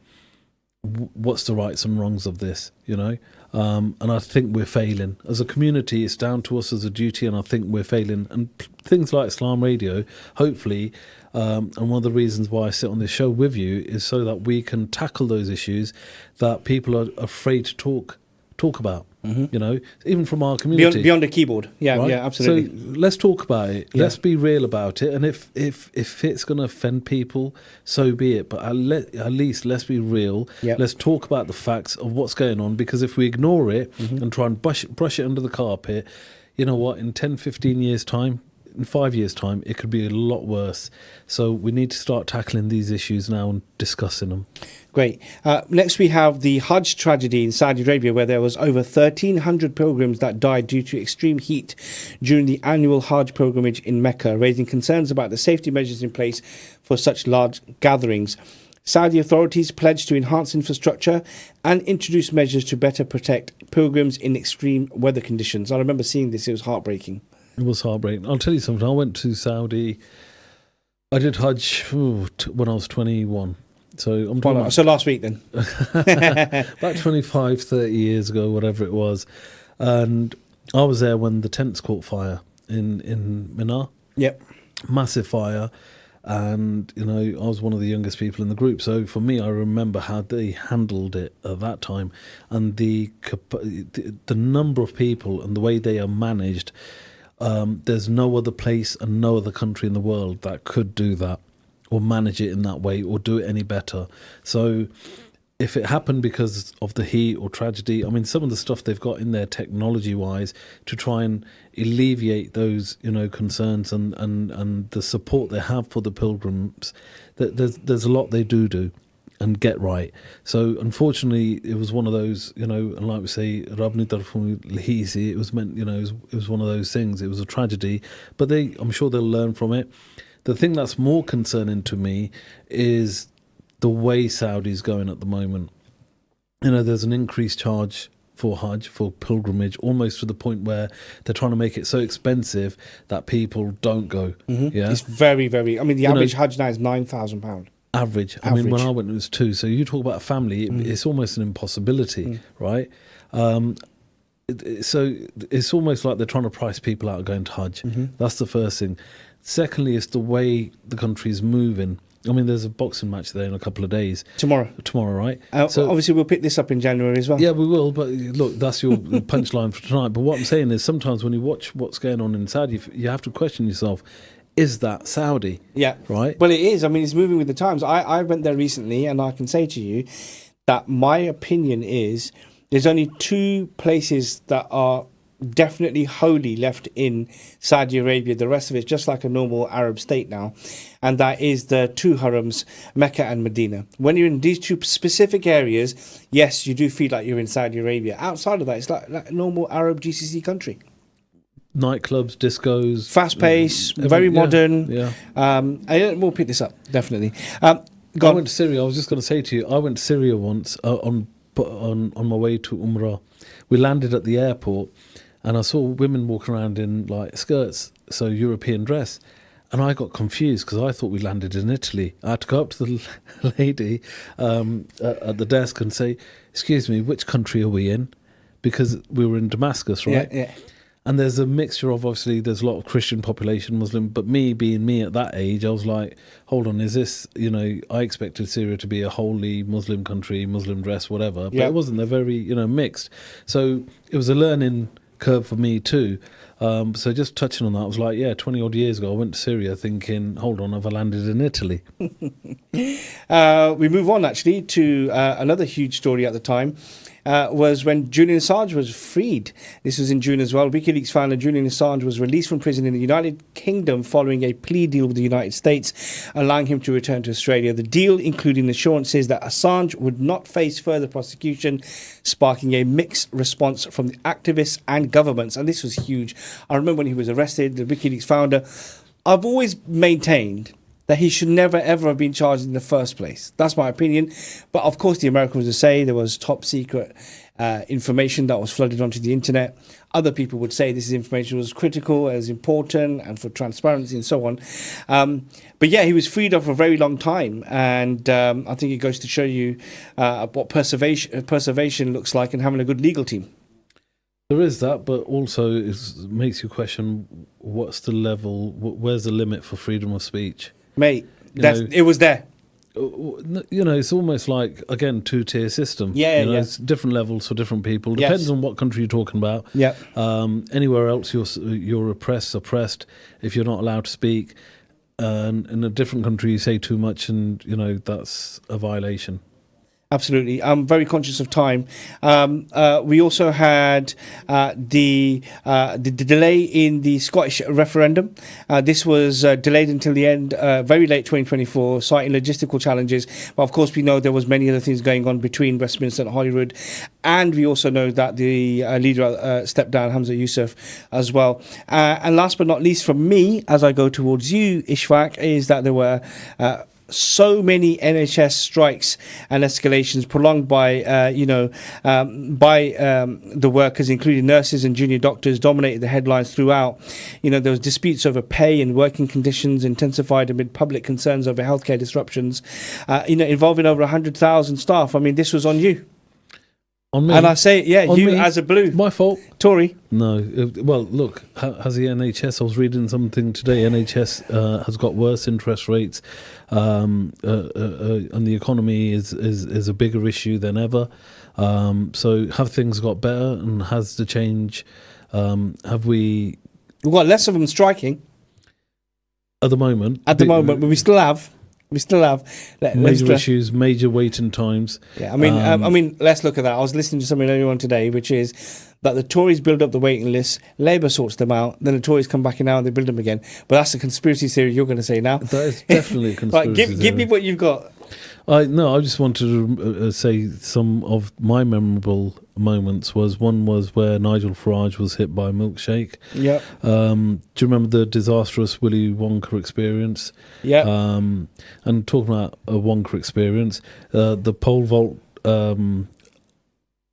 what's the rights and wrongs of this, and I think we're failing. As a community, it's down to us as a duty, and I think we're failing. And things like Islam Radio, hopefully, and one of the reasons why I sit on this show with you is so that we can tackle those issues that people are afraid to talk about. Mm-hmm. Even from our community, beyond the keyboard. Yeah, right? Yeah, absolutely. So let's talk about it. Yeah. Let's be real about it. And if it's going to offend people, so be it. But at least let's be real. Yep. Let's talk about the facts of what's going on. Because if we ignore it and try and brush it under the carpet, you know what? In 10, 15 years' time, in 5 years' time, it could be a lot worse. So we need to start tackling these issues now and discussing them. Great. Next, we have the Hajj tragedy in Saudi Arabia, where there was over 1,300 pilgrims that died due to extreme heat during the annual Hajj pilgrimage in Mecca, raising concerns about the safety measures in place for such large gatherings. Saudi authorities pledged to enhance infrastructure and introduce measures to better protect pilgrims in extreme weather conditions. I remember seeing this. It was heartbreaking. It was heartbreaking. I'll tell you something. I went to Saudi. I did Hajj when I was 21. So I'm talking so last week then. about 25, 30 years ago, whatever it was. And I was there when the tents caught fire in Mina. Yep. Massive fire. And, I was one of the youngest people in the group. So for me, I remember how they handled it at that time, and the number of people and the way they are managed. There's no other place and no other country in the world that could do that or manage it in that way or do it any better. So if it happened because of the heat or tragedy, I mean, some of the stuff they've got in there technology-wise to try and alleviate those, concerns and the support they have for the pilgrims, there's a lot they do and get right. So unfortunately, it was one of those, and like we say, Rabni Tarfum Lihisi, it was meant, it was one of those things. It was a tragedy, but I'm sure they'll learn from it. The thing that's more concerning to me is the way Saudi's going at the moment. There's an increased charge for Hajj, for pilgrimage, almost to the point where they're trying to make it so expensive that people don't go. Mm-hmm. Yeah, it's very, very. I mean, the average Hajj now is £9,000. Average. I mean, when I went, it was 2. So you talk about a family, it's almost an impossibility, right? So it's almost like they're trying to price people out of going to Hajj. That's the first thing. Secondly, it's the way the country's moving. I mean, there's a boxing match there in a couple of days. Tomorrow, right? So obviously, we'll pick this up in January as well. Yeah, we will. But look, that's your punchline for tonight. But what I'm saying is sometimes when you watch what's going on in Saudi, you have to question yourself, is that Saudi? Yeah. Right? Well, it is. I mean, it's moving with the times. I went there recently, and I can say to you that my opinion is there's only 2 places that are definitely holy left in Saudi Arabia. The rest of it's just like a normal Arab state now, and that is the 2 harams, Mecca and Medina. When you're in these 2 specific areas, yes, you do feel like you're in Saudi Arabia. Outside of that, it's like a normal Arab GCC country. Nightclubs, discos, fast pace, very modern. Yeah. We'll pick this up definitely. I went to Syria. I was just going to say to you, I went to Syria once on my way to Umrah. We landed at the airport, and I saw women walking around in like skirts, so European dress, and I got confused because I thought we landed in Italy. I had to go up to the lady at the desk and say, "Excuse me, which country are we in?" Because we were in Damascus, right? Yeah. And there's a mixture of, obviously, there's a lot of Christian population, Muslim, but me being me at that age, I was like, hold on, is this, I expected Syria to be a wholly Muslim country, Muslim dress, whatever, but it wasn't. They're very, mixed. So it was a learning curve for me too. So just touching on that, I was like, 20 odd years ago, I went to Syria thinking, hold on, have I landed in Italy? We move on actually to another huge story at the time. Was when Julian Assange was freed. This was in June as well. WikiLeaks founder Julian Assange was released from prison in the United Kingdom following a plea deal with the United States, allowing him to return to Australia. The deal including assurances that Assange would not face further prosecution, sparking a mixed response from the activists and governments. And this was huge. I remember when he was arrested, the WikiLeaks founder, I've always maintained that he should never, ever have been charged in the first place. That's my opinion. But of course, the Americans would say there was top secret information that was flooded onto the internet. Other people would say this information was critical, as important, and for transparency and so on. But yeah, he was freed up for a very long time. And I think it goes to show you what preservation looks like and having a good legal team. There is that, but also it makes you question what's the level, where's the limit for freedom of speech? Mate, it was there. It's almost like, again, 2-tier system. It's different levels for different people. Depends on what country you're talking about. Yeah. Anywhere else, you're oppressed, suppressed if you're not allowed to speak. And in a different country, you say too much, and that's a violation. Absolutely. I'm very conscious of time. We also had the delay in the Scottish referendum. This was delayed until the end, very late 2024, citing logistical challenges. But of course, we know there was many other things going on between Westminster and Holyrood. And we also know that the leader stepped down, Hamza Yousaf, as well. And last but not least, from me, as I go towards you, Ishfaq, is that there were so many NHS strikes and escalations prolonged by the workers, including nurses and junior doctors, dominated the headlines throughout. There was disputes over pay and working conditions intensified amid public concerns over healthcare disruptions, involving over 100,000 staff. I mean, this was on you. On me? And I say, yeah, On you me? as a blue My fault. Tory. No. Well, look, has the NHS, I was reading something today, NHS has got worse interest rates, and the economy is a bigger issue than ever. So have things got better, and has the change, have we... We've got less of them striking At the moment. at the moment, but we still have. Major issues, major waiting times. Yeah, I mean, let's look at that. I was listening to something earlier on today, which is that the Tories build up the waiting list, Labour sorts them out, then the Tories come back in now and they build them again. But that's a conspiracy theory you're going to say now. That is definitely a conspiracy Right, give me what you've got. I just wanted to say some of my memorable moments. One was where Nigel Farage was hit by a milkshake. Yeah. Do you remember the disastrous Willy Wonka experience? Yeah. And talking about a Wonka experience, the pole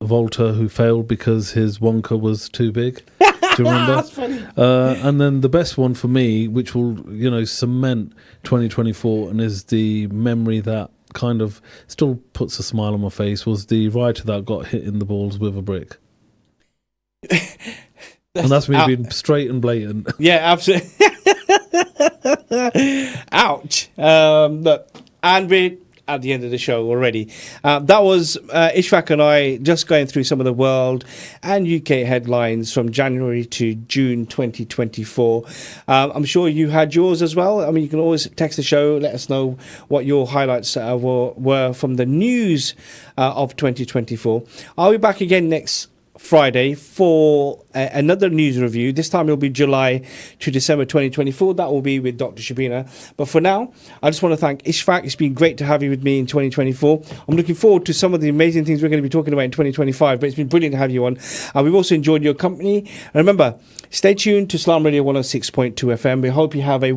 vaulter who failed because his Wonka was too big. Do you remember? That's funny. And then the best one for me, which will cement 2024 and is the memory that kind of still puts a smile on my face, was the writer that got hit in the balls with a brick. And that's me being straight and blatant. Yeah, absolutely. Ouch. Look, and we're at the end of the show already. That was Ishfaq and I just going through some of the world and UK headlines from January to June 2024. I'm sure you had yours as well. I mean, you can always text the show, let us know what your highlights were from the news of 2024. I'll be back again next Friday for another news review. This time it'll be July to December 2024. That will be with Dr. Shabina. But for now, I just want to thank Ishfaq. It's been great to have you with me in 2024. I'm looking forward to some of the amazing things we're going to be talking about in 2025, but it's been brilliant to have you on. We've also enjoyed your company. And remember, stay tuned to Slam Radio 106.2 FM. We hope you have a